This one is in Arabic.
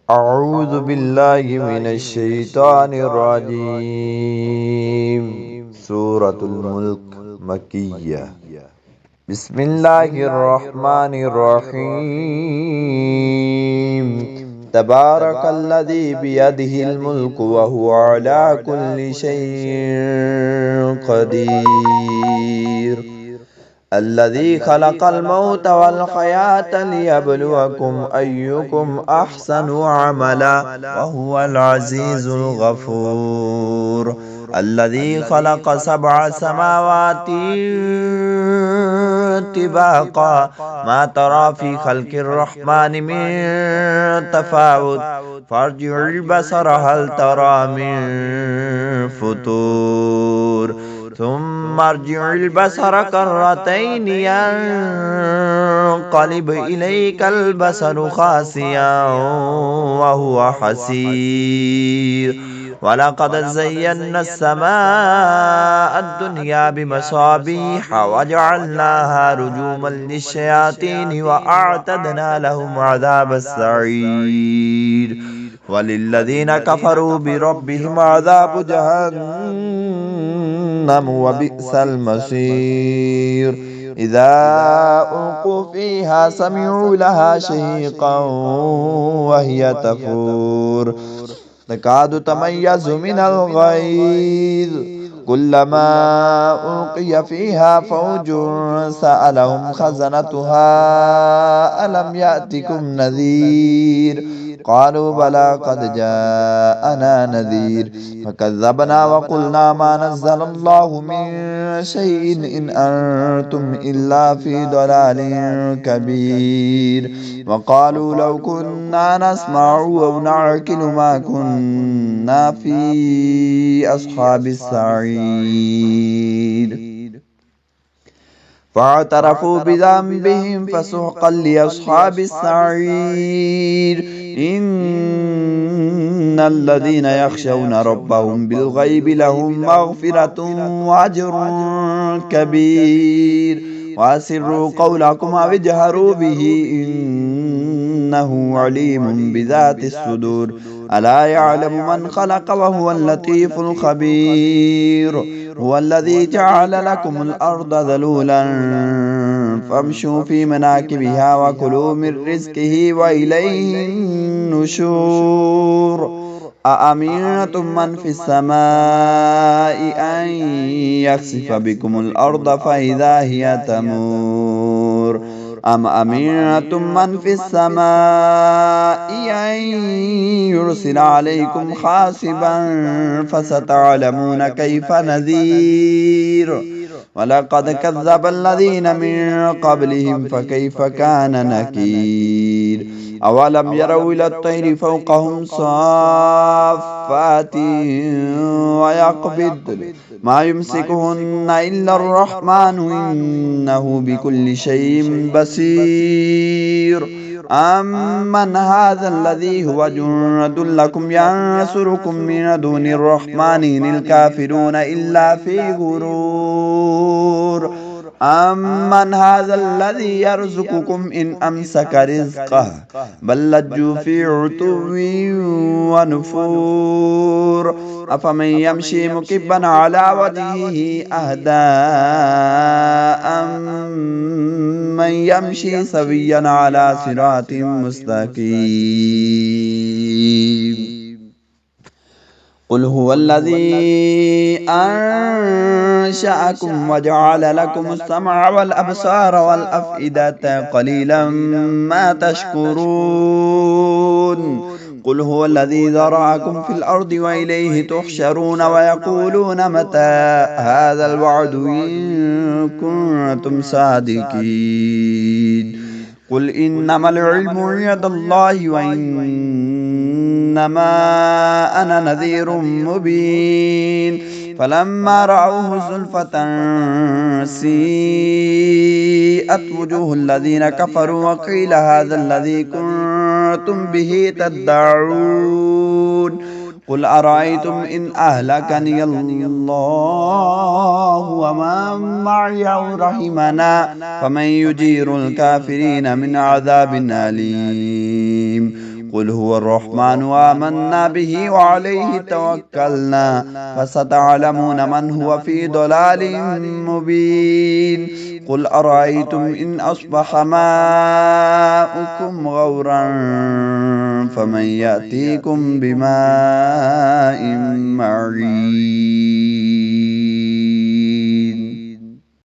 أعوذ بالله من الشيطان الرجيم. سورة الملك مكية. بسم الله الرحمن الرحيم. تبارك الذي بيده الملك وهو على كل شيء قدير. الذي خلق الموت والحياة ليبلوكم أيكم أحسن عملا وهو العزيز الغفور. الذي خلق 7 سماوات طباقا ما ترى في خلق الرحمن من تفاوت فارجع البصر هل ترى من فطور ثم ارجع البصر كرتين ينقلب إليك البصر خاسئا وهو حسير. ولقد زينا السماء الدنيا بمصابيح وجعلناها رجوما للشياطين وأعتدنا لهم عذاب السعير. وللذين كفروا بربهم عذاب جهنم وبئس المصير. إذا ألقوا فيها سمعوا لها شهيقا وهي تفور تكاد تميز من الغيظ كلما ألقي فيها فوج سألهم خزنتها ألم يأتكم نذير قالوا بلى قد جاءنا نذير فكذبنا وقلنا ما نزل الله من شيء إن أنتم إلا في ضلال كبير. وقالوا لو كنا نسمع أو نعقل ما كنا في أصحاب السعير. فاعترفوا بذنبهم فسحقا لأصحاب السعير. إن الذين يخشون ربهم بالغيب لهم مغفرة وأجر كبير. وأسروا قولكم أو اجهروا به إنه عليم بذات الصدور. ألا يعلم من خلق وهو اللطيف الخبير. هو الذي جعل لكم الأرض ذلولا فامشوا في مناكبها وكلوا من رزقه وإليه النشور. أأمنتم من في السماء أن يخسف بكم الأرض فإذا هي تمور أم أمنتم من في السماء أن يرسل عليكم حاصبا فستعلمون كيف نذير. ولقد كذب الذين من قبلهم فكيف كان نكير. أولم يروا إلى الطير فوقهم صافات ويقبض ما يمسكهن إلا الرحمن إنه بكل شيء بصير. أمن هذا الذي هو جند لكم ينصركم من دون الرحمن إن الكافرون إلا في غرور. أمن هذا الذي يرزقكم إن أمسك رزقه بل لجوا في عتو ونفور. أفمن يمشي مكبا على وجهه أهدى أمن يمشي سويا على صراط مستقيم. قل هو الذي أنشأكم وجعل لكم السمع والأبصار والأفئدة قليلا ما تشكرون. قل هو الذي ذرأكم في الأرض وإليه تحشرون ويقولون متى هذا الوعد إن كنتم صادقين. قل إنما العلم عند الله وإنما أنا نذير مبين. فلما رأوه زلفة سيئت وجوه الذين كفروا وقيل هذا الذي كنتم به تدعون. قل أرأيتم إن أهلكني الله ومن معي أو رحمنا فمن يجير الكافرين من عذاب أليم. قل هو الرحمن وآمنا به وعليه توكلنا فستعلمون من هو في ضلال مبين قل أرأيتم إن أصبح ماؤكم غورا فمن يأتيكم بماء معين